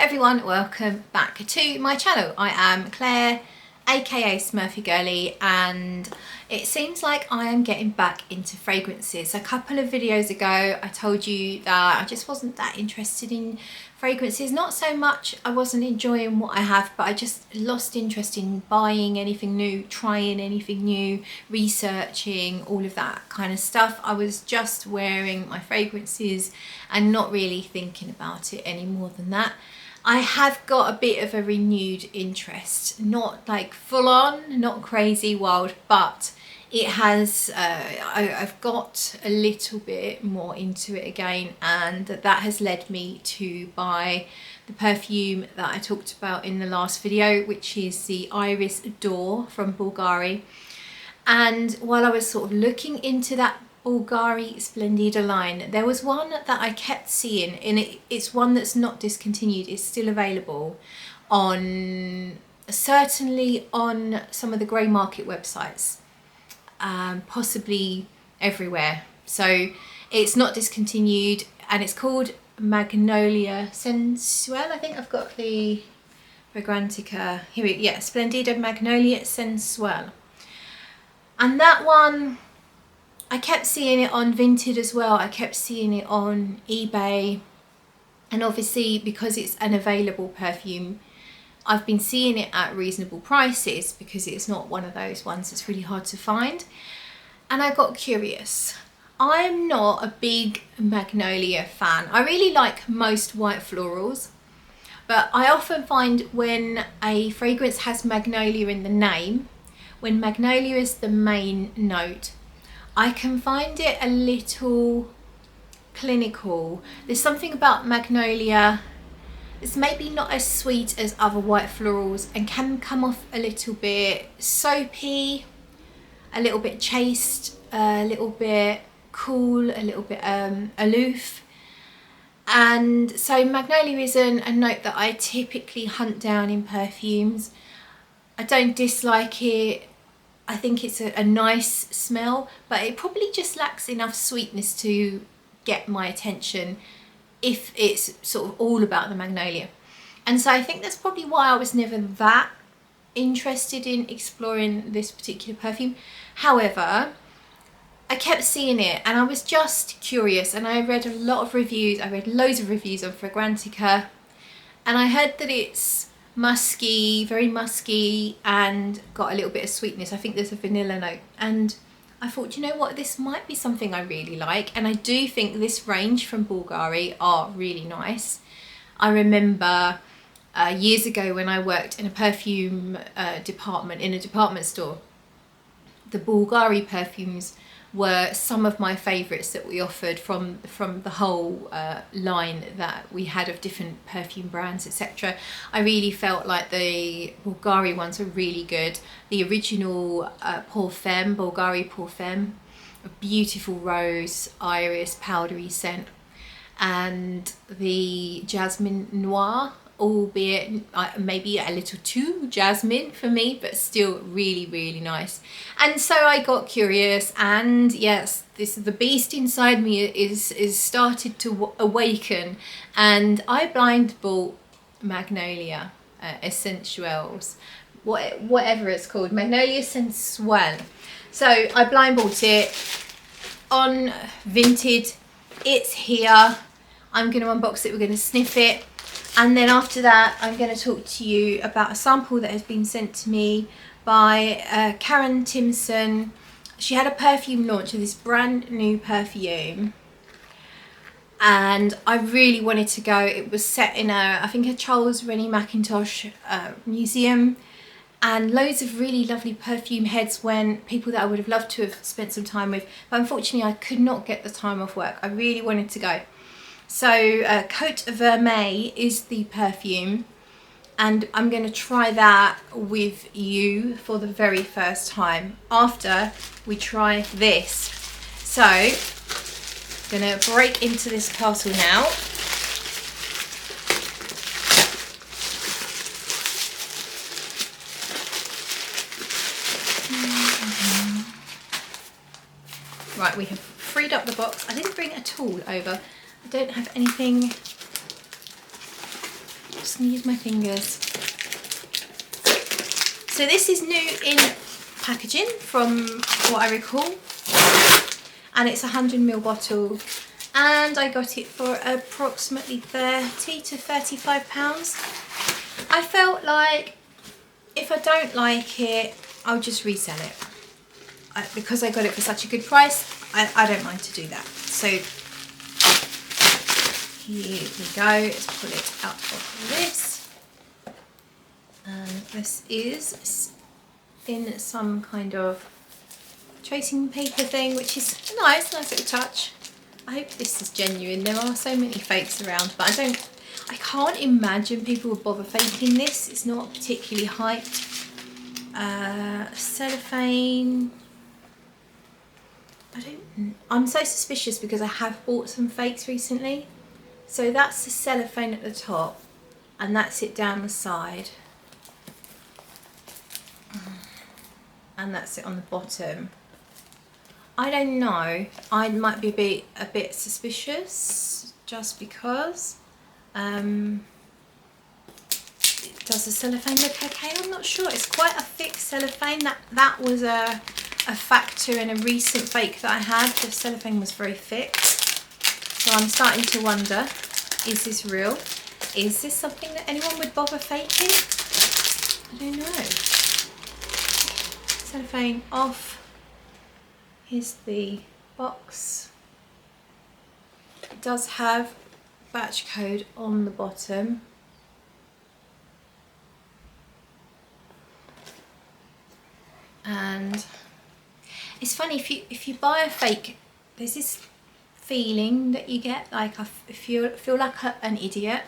everyone, welcome back to my channel. I am Claire, aka Smurfygurly, and it seems like I am getting back into fragrances. A couple of videos ago I told you that I just wasn't that interested in fragrances. Not so much I wasn't enjoying what I have, but I just lost interest in buying anything new, trying anything new, researching, all of that kind of stuff. I was just wearing my fragrances and not really thinking about it any more than that. I have got a bit of a renewed interest, not like full on, not crazy wild, but it has, I've got a little bit more into it again, and that has led me to buy the perfume that I talked about in the last video, which is the Iris D'Or from Bulgari. And while I was sort of looking into that Bulgari Splendida line, there was one that I kept seeing, and it's one that's not discontinued, it's still available on, certainly on some of the grey market websites, possibly everywhere. So it's not discontinued, and it's called Magnolia Sensuel. I think I've got the Fragrantica here. Yeah, Splendida Magnolia Sensuel. And that one, I kept seeing it on Vinted as well. I kept seeing it on eBay, and obviously because it's an available perfume, I've been seeing it at reasonable prices because it's not one of those ones that's really hard to find. And I got curious. I'm not a big Magnolia fan. I really like most white florals, but I often find when a fragrance has Magnolia in the name, when Magnolia is the main note, I can find it a little clinical. There's something about Magnolia, it's maybe not as sweet as other white florals and can come off a little bit soapy, a little bit chaste, a little bit cool, a little bit aloof. And so Magnolia isn't a note that I typically hunt down in perfumes. I don't dislike it. I think it's a nice smell, but it probably just lacks enough sweetness to get my attention if it's sort of all about the Magnolia. And so I think that's probably why I was never that interested in exploring this particular perfume. However, I kept seeing it and I was just curious, and I read a lot of reviews. I read loads of reviews on Fragrantica, and I heard that it's musky, very musky, and got a little bit of sweetness. I think there's a vanilla note, and I thought, you know what, this might be something I really like. And I do think this range from Bulgari are really nice. I remember years ago when I worked in a perfume department in a department store, the Bulgari perfumes were some of my favourites that we offered from the whole line that we had of different perfume brands, etc. I really felt like the Bulgari ones were really good. The original Parfum, Bulgari Parfum, a beautiful rose, iris, powdery scent, and the Jasmine Noir, albeit maybe a little too jasmine for me, but still really, really nice. And so I got curious, and yes, the beast inside me is started to awaken, and I blind bought Magnolia Essentials, whatever it's called, Magnolia Sensuel. So I blind bought it on Vinted. It's here. I'm going to unbox it, we're going to sniff it. And then after that, I'm going to talk to you about a sample that has been sent to me by Karen Timson. She had a perfume launch of this brand new perfume, and I really wanted to go. It was set in I think a Charles Rennie Mackintosh museum, and loads of really lovely perfume heads went, people that I would have loved to have spent some time with, but unfortunately I could not get the time off work. I really wanted to go. So Cote Vermeille is the perfume, and I'm going to try that with you for the very first time after we try this. So I'm going to break into this parcel now. Right, we have freed up the box. I didn't bring a tool over. I don't have anything Just gonna use my fingers. So this is new in packaging from what I recall, and it's a 100ml bottle, and I got it for approximately £30 to £35. I felt like if I don't like it, I'll just resell it. Because I got it for such a good price, I don't mind to do that. So here we go. Let's pull it out of this. And this is in some kind of tracing paper thing, which is nice little touch. I hope this is genuine. There are so many fakes around, but I can't imagine people would bother faking this. It's not particularly hyped. Cellophane. I'm so suspicious because I have bought some fakes recently. So that's the cellophane at the top, and that's it down the side, and that's it on the bottom. I don't know. I might be a bit suspicious just because. Does the cellophane look okay? I'm not sure. It's quite a thick cellophane. That was a factor in a recent fake that I had. The cellophane was very thick. So I'm starting to wonder, is this real? Is this something that anyone would bother faking? I don't know. Cellophane off. Here's the box. It does have batch code on the bottom. And it's funny, if you buy a fake, there's this feeling that you get, like I feel like an idiot.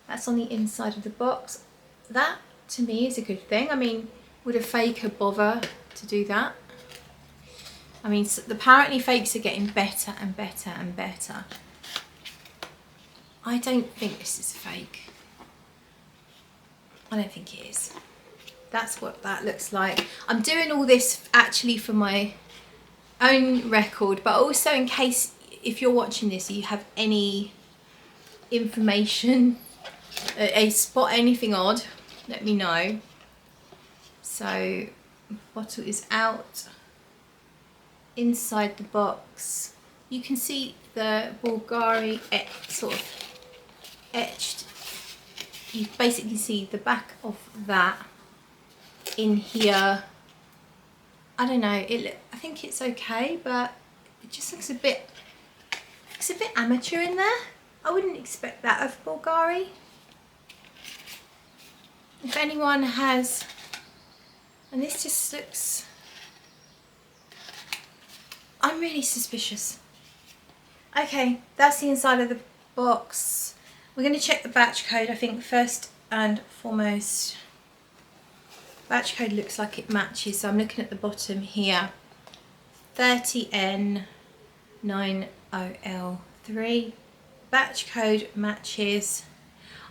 That's on the inside of the box. That to me is a good thing. I mean, would a faker bother to do that? I mean, apparently fakes are getting better and better and better. I don't think this is fake. I don't think it is. That's what that looks like. I'm doing all this actually for my own record, but also in case, if you're watching this, you have any information, spot anything odd, let me know. So, bottle is out. Inside the box, you can see the Bulgari sort of etched. You basically see the back of that in here. I don't know. I think it's okay, but it just looks a bit amateur in there. I wouldn't expect that of Bulgari. If anyone has, and this just looks. I'm really suspicious. Okay, that's the inside of the box. We're going to check the batch code, I think, first and foremost. Batch code looks like it matches, so I'm looking at the bottom here. 30N90L3. Batch code matches.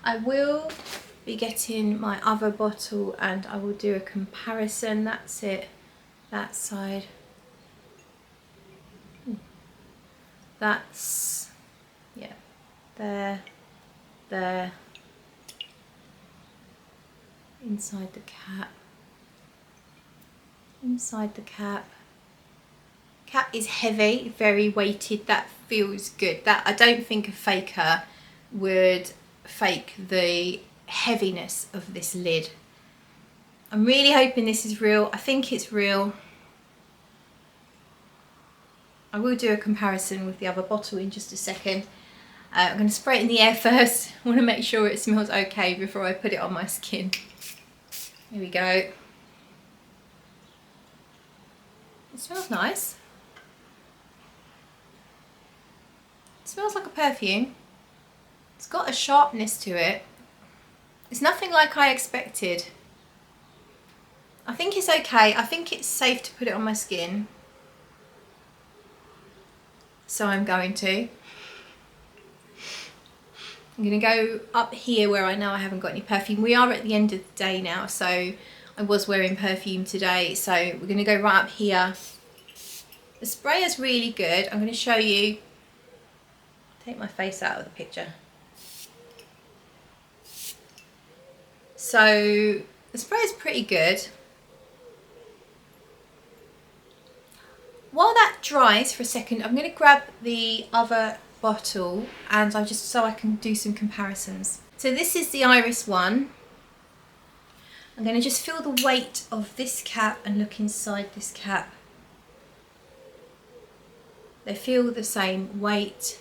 I will be getting my other bottle and I will do a comparison. That's it. That side. That's, yeah, there, inside the cap, cap is heavy, very weighted. That feels good. That I don't think a faker would fake the heaviness of this lid. I'm really hoping this is real. I think it's real. I will do a comparison with the other bottle in just a second. I'm going to spray it in the air first. I want to make sure it smells okay before I put it on my skin. Here we go. It smells nice. It smells like a perfume. It's got a sharpness to it. It's nothing like I expected. I think it's okay. I think it's safe to put it on my skin. So I'm going to go up here where I know I haven't got any perfume. We are at the end of the day now, so I was wearing perfume today, so we're going to go right up here. The spray is really good. I'm going to show you. Take my face out of the picture. So the spray is pretty good. While that dries for a second, I'm going to grab the other bottle and I just so I can do some comparisons. So this is the iris one. I'm going to just feel the weight of this cap and look inside this cap. They feel the same weight.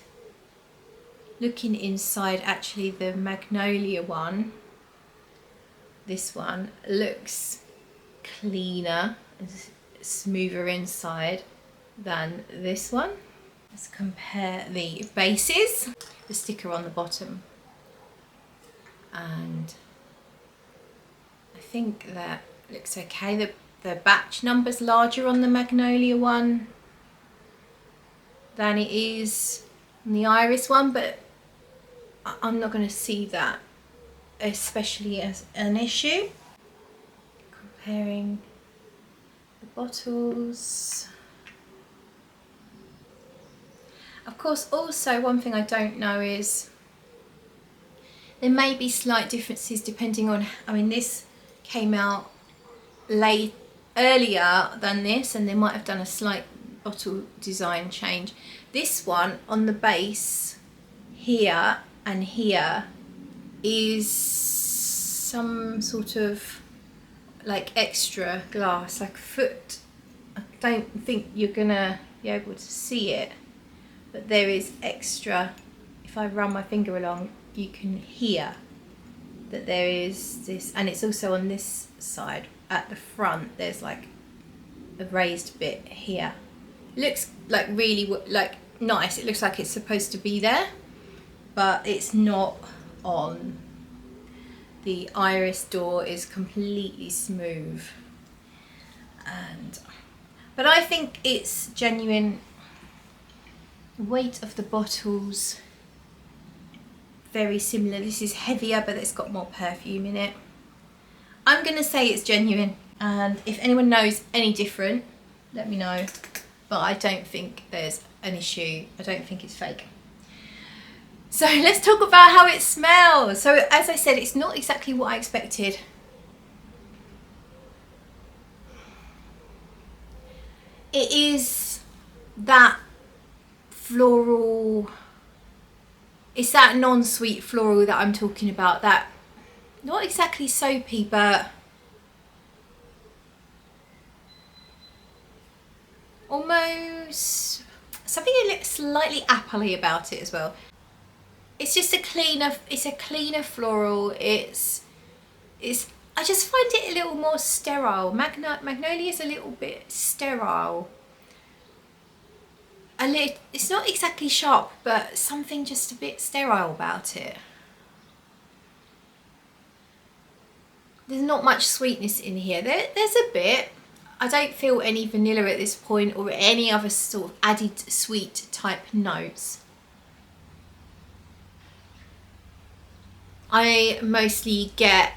Looking inside, actually the Magnolia one, this one looks cleaner and smoother inside than this one. Let's compare the bases. The sticker on the bottom, and I think that looks okay. The batch number's larger on the Magnolia one than it is on the iris one, but I'm not going to see that especially as an issue. Comparing the bottles. Of course, also one thing I don't know is there may be slight differences depending on, I mean, this came out earlier than this, and they might have done a slight bottle design change. This one on the base here and here is some sort of like extra glass, like a foot. I don't think you're gonna be able to see it, but there is extra. If I run my finger along, you can hear that there is this, and it's also on this side at the front. There's like a raised bit here. It looks like really like nice. It looks like it's supposed to be there, but it's not on. The iris door is completely smooth, but I think it's genuine. The weight of the bottles very similar. This is heavier, but it's got more perfume in it. I'm gonna say it's genuine, and if anyone knows any different, let me know, but I don't think there's an issue. I don't think it's fake. So let's talk about how it smells. So as I said, it's not exactly what I expected. It is that floral, it's that non-sweet floral that I'm talking about, that not exactly soapy, but almost something a little slightly appley about it as well. It's just a cleaner floral. It's I just find it a little more sterile. Magnolia is a little bit sterile. It's not exactly sharp, but something just a bit sterile about it. There's not much sweetness in here. There's a bit. I don't feel any vanilla at this point or any other sort of added sweet type notes. I mostly get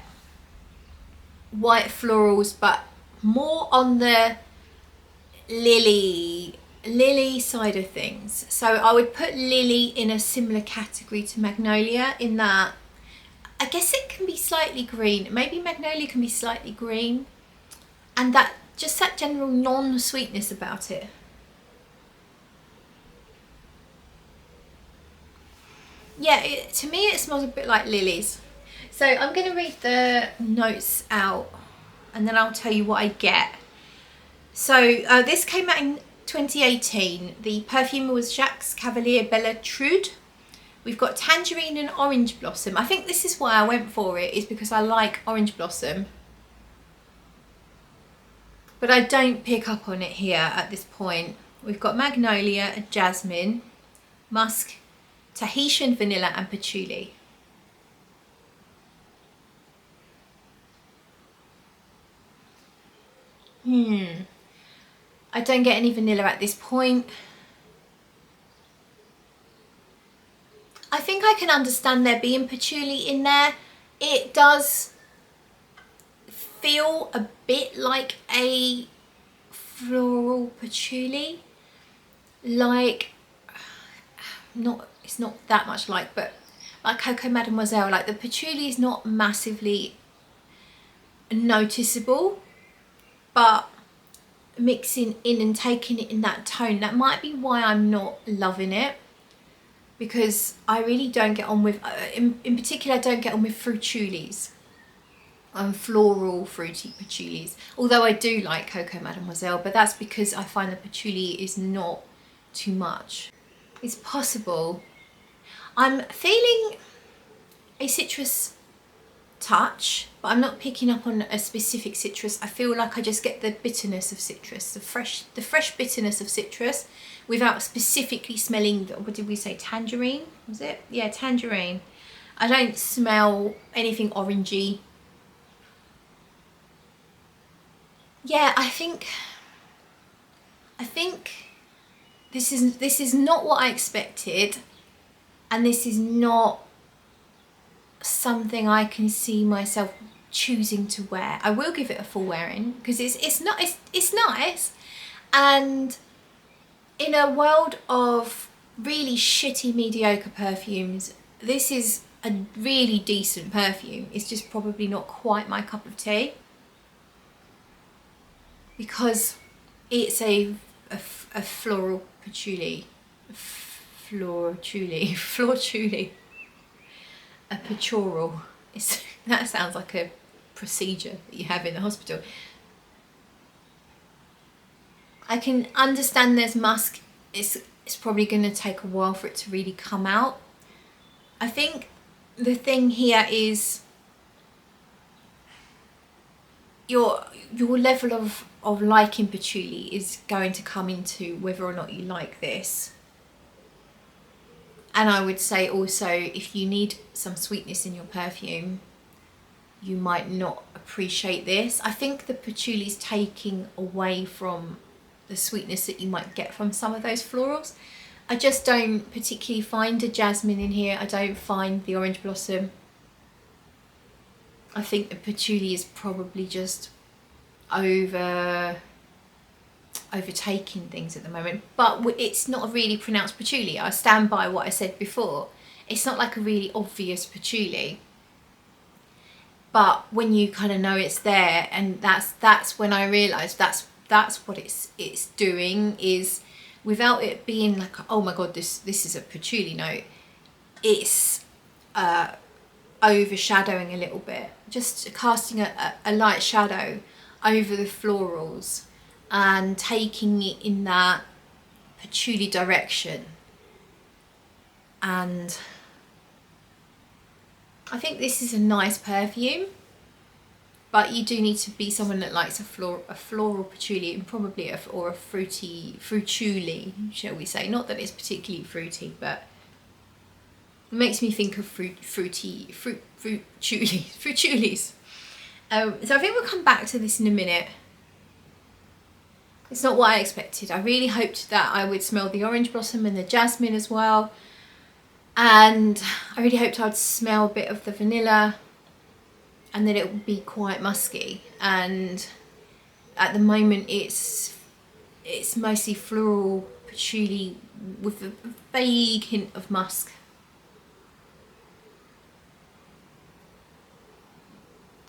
white florals, but more on the lily side of things. So I would put lily in a similar category to magnolia, in that I guess it can be slightly green. Maybe magnolia can be slightly green, and that just that general non-sweetness about it. Yeah, to me it smells a bit like lilies. So I'm going to read the notes out and then I'll tell you what I get. So this came out in 2018. The perfume was Jacques Cavalier Bella Trude. We've got tangerine and orange blossom. I think this is why I went for it, is because I like orange blossom. But I don't pick up on it here at this point. We've got magnolia, jasmine, musk, Tahitian vanilla and patchouli. I don't get any vanilla at this point. I think I can understand there being patchouli in there. It does feel a bit like a floral patchouli, like it's not that much like, but like Coco Mademoiselle, like the patchouli is not massively noticeable, but mixing in and taking it in that tone, that might be why I'm not loving it, because I really don't get on with, in particular, I don't get on with fruitulis. Floral fruity patchoulis, although I do like Coco Mademoiselle, but that's because I find the patchouli is not too much. It's possible. I'm feeling a citrus touch, but I'm not picking up on a specific citrus. I feel like I just get the bitterness of citrus, the fresh bitterness of citrus, without specifically smelling, what did we say, tangerine? Was it? Yeah, tangerine. I don't smell anything orangey. Yeah, I think this is not what I expected, and this is not something I can see myself choosing to wear. I will give it a full wearing because it's nice, and in a world of really shitty mediocre perfumes, this is a really decent perfume. It's just probably not quite my cup of tea, because it's a floral patchouli, a pictorial. That sounds like a procedure that you have in the hospital. I can understand there's musk. It's probably going to take a while for it to really come out. I think the thing here is your level of liking patchouli is going to come into whether or not you like this. And I would say also, if you need some sweetness in your perfume, you might not appreciate this. I think the patchouli is taking away from the sweetness that you might get from some of those florals. I just don't particularly find a jasmine in here. I don't find the orange blossom. I think the patchouli is probably just overtaking things at the moment, but it's not a really pronounced patchouli. I stand by what I said before. It's not like a really obvious patchouli, but when you kind of know it's there, and that's when I realised that's what it's doing, is without it being like, oh my god, this is a patchouli note, it's overshadowing a little bit, just casting a light shadow over the florals and taking it in that patchouli direction. And I think this is a nice perfume, but you do need to be someone that likes a floral patchouli, and probably or a fruituli, shall we say. Not that it's particularly fruity, but it makes me think of fruitulis. So I think we'll come back to this in a minute. It's not what I expected. I really hoped that I would smell the orange blossom and the jasmine as well. And I really hoped I'd smell a bit of the vanilla, and that it would be quite musky. And at the moment it's mostly floral patchouli with a vague hint of musk.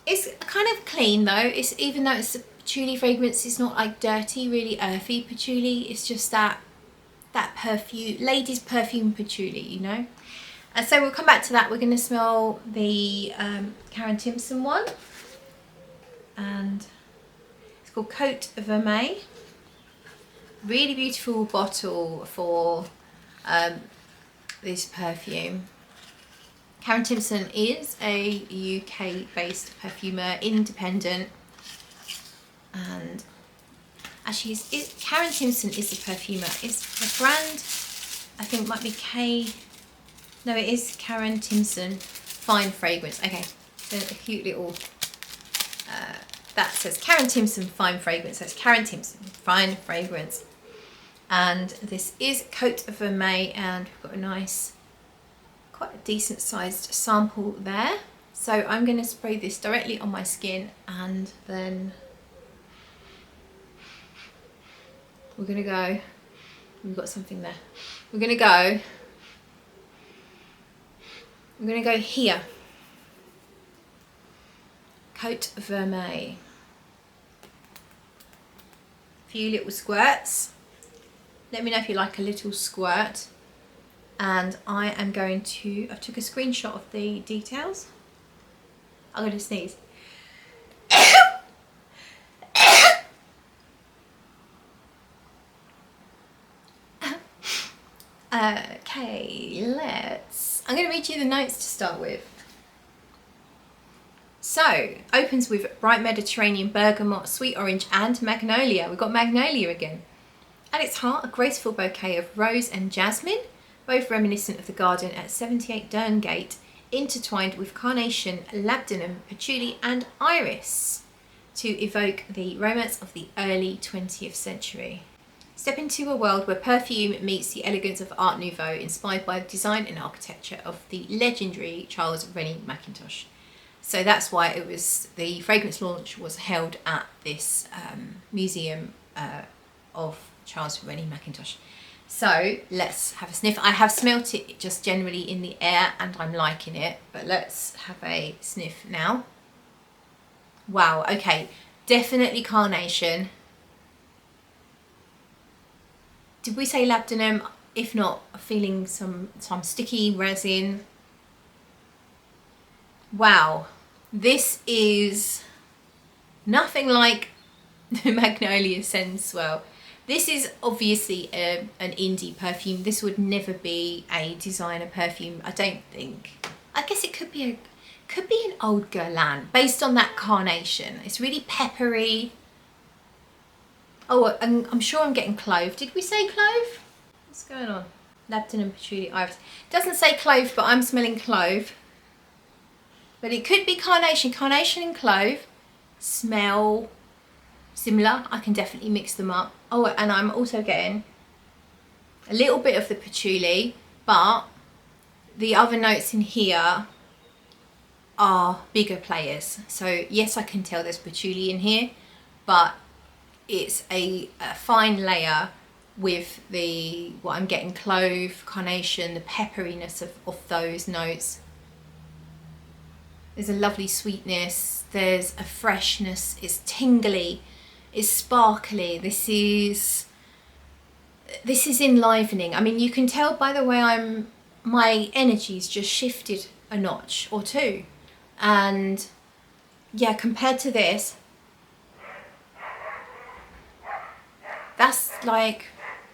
It's kind of clean though. It's, even though it's a patchouli fragrance, it's not like dirty, really earthy patchouli. It's just that perfume, ladies' perfume patchouli, you know. And so we'll come back to that. We're going to smell the Karen Timson one, and it's called Cote Vermeille. Really beautiful bottle for this perfume. Karen Timson is a UK based perfumer, independent, and actually Karen Timson is the perfumer. It's the brand, I think, might be no, it is Karen Timson Fine Fragrance. Okay, so a cute little that says Karen Timson Fine Fragrance. That's Karen Timson Fine Fragrance, and this is Cote Vermeille, and we've got a nice, quite a decent sized sample there. So I'm going to spray this directly on my skin, and then we're going to go, we've got something there, we're going to go, I'm going to go here, Cote Vermeille. A few little squirts. Let me know if you like a little squirt. And I am going to, I took a screenshot of the details. I'm going to sneeze. Okay, I'm going to read you the notes to start with. So, opens with bright Mediterranean bergamot, sweet orange and magnolia. We've got magnolia again. At its heart, a graceful bouquet of rose and jasmine, both reminiscent of the garden at 78 Derngate, intertwined with carnation, labdanum, patchouli and iris to evoke the romance of the early 20th century. Step into a world where perfume meets the elegance of Art Nouveau, inspired by the design and architecture of the legendary Charles Rennie Mackintosh. So that's why it was, the fragrance launch was held at this museum of Charles Rennie Mackintosh. So let's have a sniff. I have smelt it just generally in the air and I'm liking it, but let's have a sniff now. Wow, okay, definitely carnation. Did we say labdanum? If not, feeling some sticky resin. Wow, this is nothing like the Magnolia Sensuel. This is obviously an indie perfume. This would never be a designer perfume, I don't think. I guess it could be an old Guerlain based on that carnation. It's really peppery. Oh, and I'm sure I'm getting clove. Did we say clove? What's going on? Labdanum, patchouli, iris. Doesn't say clove, but I'm smelling clove. But it could be carnation. Carnation and clove smell similar. I can definitely mix them up. Oh, and I'm also getting a little bit of the patchouli, but the other notes in here are bigger players. So yes, I can tell there's patchouli in here, but it's a fine layer with what I'm getting, clove, carnation, the pepperiness of those notes. There's a lovely sweetness, there's a freshness, it's tingly, it's sparkly. This is enlivening. I mean, you can tell by the way my energy's just shifted a notch or two. And yeah, compared to this, that's like,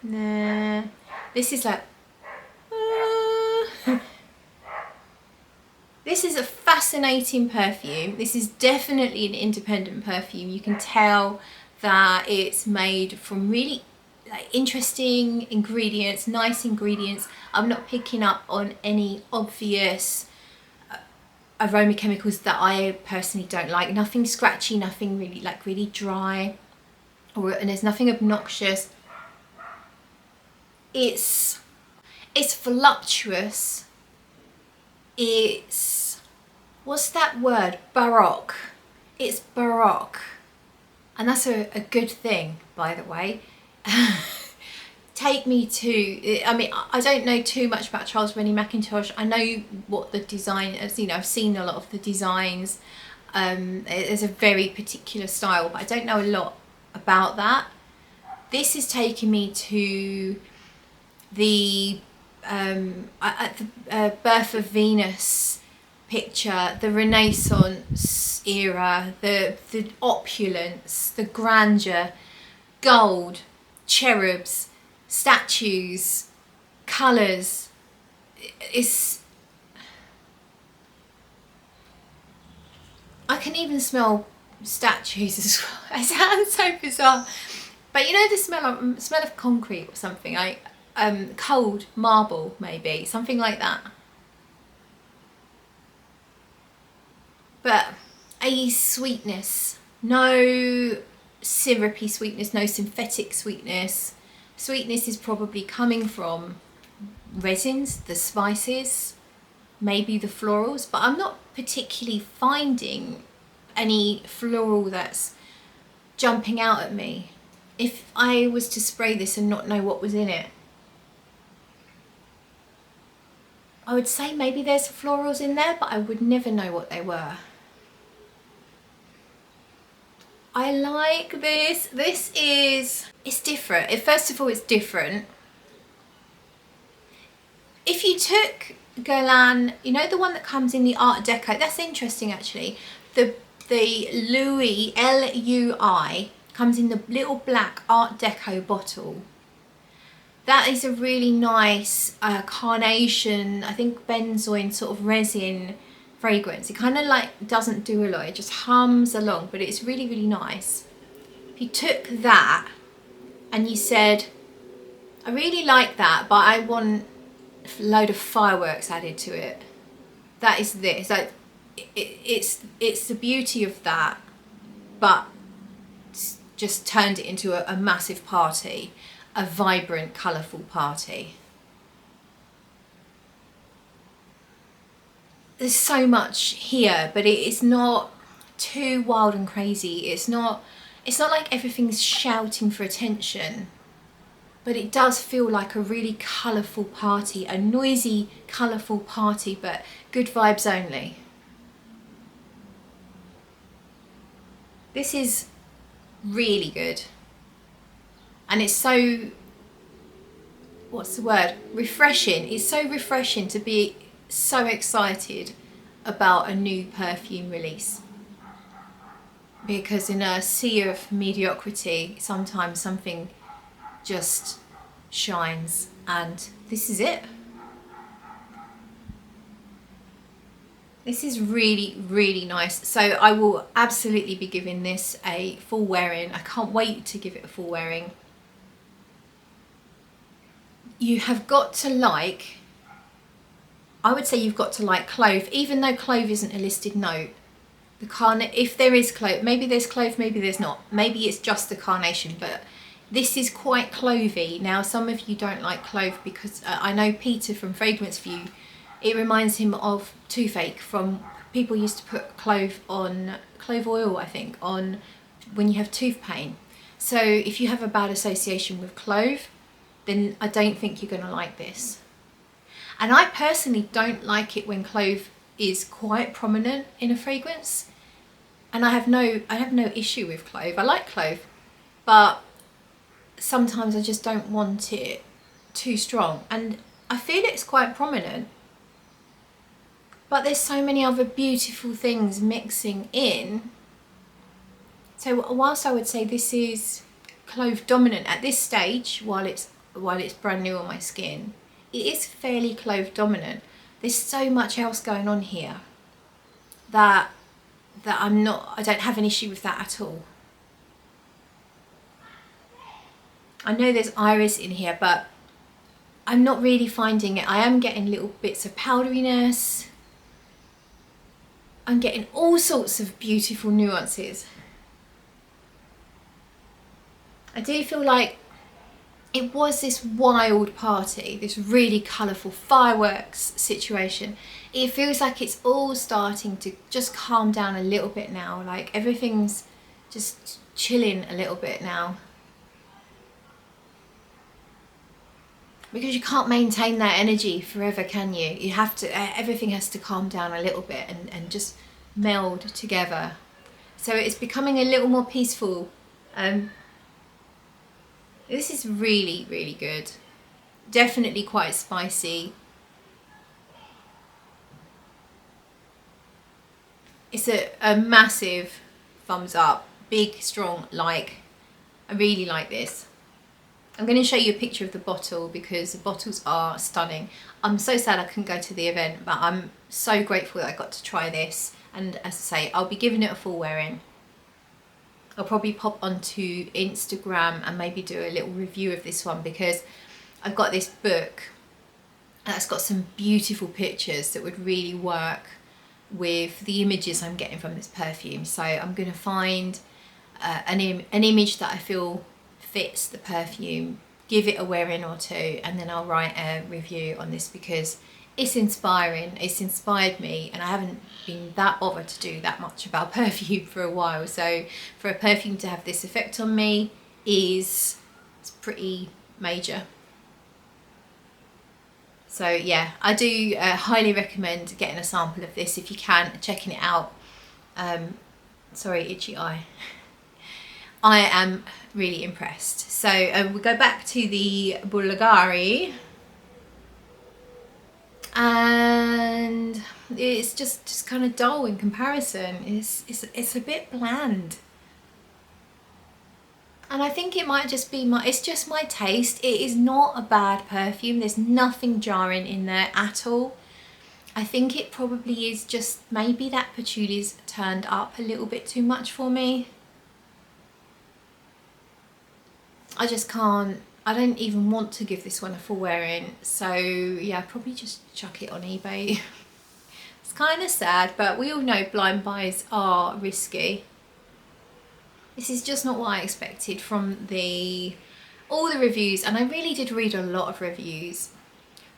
nah, this is like, This is a fascinating perfume. This is definitely an independent perfume. You can tell that it's made from really interesting ingredients, nice ingredients. I'm not picking up on any obvious aroma chemicals that I personally don't like. Nothing scratchy, nothing really dry, and there's nothing obnoxious. It's voluptuous. It's, what's that word? Baroque. It's baroque. And that's a good thing, by the way. Take me to, I mean, I don't know too much about Charles Rennie Mackintosh. I know what the design is, I've seen a lot of the designs. There's a very particular style, but I don't know a lot about that. This is taking me to the Birth of Venus picture, the Renaissance era, the opulence, the grandeur, gold, cherubs, statues, colours. I can even smell statues as well. It sounds so bizarre, but you know the smell of concrete or something, like cold marble, maybe something like that. But a sweetness, no syrupy sweetness, no synthetic sweetness. Sweetness is probably coming from resins, the spices, maybe the florals, but I'm not particularly finding any floral that's jumping out at me. If I was to spray this and not know what was in it, I would say maybe there's florals in there, but I would never know what they were. I like this. It's different. First of all, it's different. If you took Guerlain, you know, the one that comes in the Art Deco, that's interesting actually. The Louis, L-U-I, comes in the little black Art Deco bottle. That is a really nice carnation, I think benzoin sort of resin fragrance. It kind of like doesn't do a lot, it just hums along, but it's really, really nice. If you took that and you said, I really like that, but I want a load of fireworks added to it, that is this. Like, it's the beauty of that, but just turned it into a massive party, a vibrant, colourful party. There's so much here, but it's not too wild and crazy. It's not like everything's shouting for attention, but it does feel like a really colourful party, a noisy, colourful party, but good vibes only. This is really good. And it's so, what's the word? Refreshing. It's so refreshing to be so excited about a new perfume release. Because in a sea of mediocrity, sometimes something just shines, and this is it. This is really, really nice. So I will absolutely be giving this a full wearing. I can't wait to give it a full wearing. You have got to like, I would say you've got to like clove, even though clove isn't a listed note. If there is clove, maybe there's clove, maybe there's not. Maybe it's just the carnation, but this is quite clovey. Now, some of you don't like clove because I know Peter from Fragrance View, it reminds him of toothache from, people used to put clove oil, I think, on when you have tooth pain. So if you have a bad association with clove, then I don't think you're going to like this. And I personally don't like it when clove is quite prominent in a fragrance. And I have no issue with clove. I like clove, but sometimes I just don't want it too strong. And I feel it's quite prominent, but there's so many other beautiful things mixing in. So whilst I would say this is clove dominant at this stage, while it's brand new on my skin, it is fairly clove dominant. There's so much else going on here that I don't have an issue with that at all. I know there's iris in here, but I'm not really finding it. I am getting little bits of powderiness. I'm getting all sorts of beautiful nuances. I do feel like it was this wild party, this really colourful fireworks situation. It feels like it's all starting to just calm down a little bit now. Like everything's just chilling a little bit now. Because you can't maintain that energy forever, can you? You have to, everything has to calm down a little bit and just meld together. So it's becoming a little more peaceful. This is really, really good. Definitely quite spicy. It's a massive thumbs up. Big, strong like. I really like this. I'm going to show you a picture of the bottle because the bottles are stunning. I'm so sad I couldn't go to the event, but I'm so grateful that I got to try this. And as I say, I'll be giving it a full wearing. I'll probably pop onto Instagram and maybe do a little review of this one because I've got this book that's got some beautiful pictures that would really work with the images I'm getting from this perfume. So I'm going to find an image that I feel fits the perfume, give it a wearing or two, and then I'll write a review on this because it's inspiring. It's inspired me, and I haven't been that bothered to do that much about perfume for a while. So for a perfume to have this effect on me it's pretty major. So yeah, I do highly recommend getting a sample of this if you can, checking it out. Sorry, itchy eye. I am really impressed. So we go back to the Bulgari, and it's just kind of dull in comparison. It's a bit bland. And I think it might just be it's just my taste. It is not a bad perfume. There's nothing jarring in there at all. I think it probably is just maybe that patchouli's turned up a little bit too much for me. I just can't, I don't even want to give this one a full wear-in. So yeah, probably just chuck it on eBay. It's kind of sad, but we all know blind buys are risky. This is just not what I expected from all the reviews, and I really did read a lot of reviews.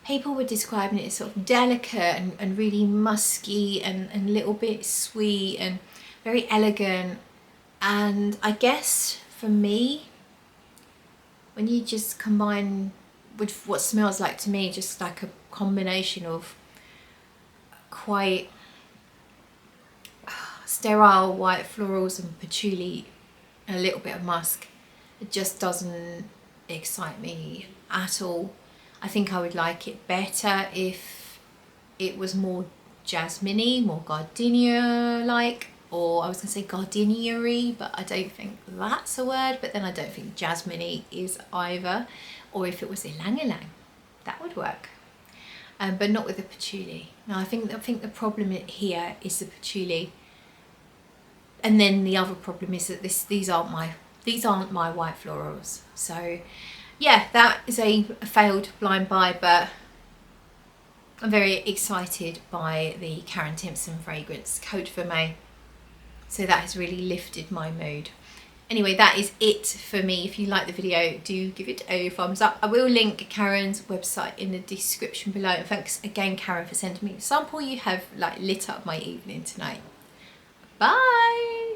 People were describing it as sort of delicate and really musky and a little bit sweet and very elegant. And I guess for me, when you just combine with what smells like to me, just like a combination of quite sterile white florals and patchouli, a little bit of musk, it just doesn't excite me at all. I think I would like it better if it was more jasmine-y, more gardenia-like, or I was going to say gardenia-y, but I don't think that's a word, but then I don't think jasmine-y is either. Or if it was ylang-ylang, that would work. But not with the patchouli. No, I think the problem here is the patchouli. And then the other problem is that these aren't my white florals. So yeah, that is a failed blind buy, but I'm very excited by the Karen Timson fragrance, Cote Vermeille. So that has really lifted my mood. Anyway, that is it for me. If you like the video, do give it a thumbs up. I will link Karen's website in the description below. And thanks again, Karen, for sending me a sample. You have like lit up my evening tonight. Bye.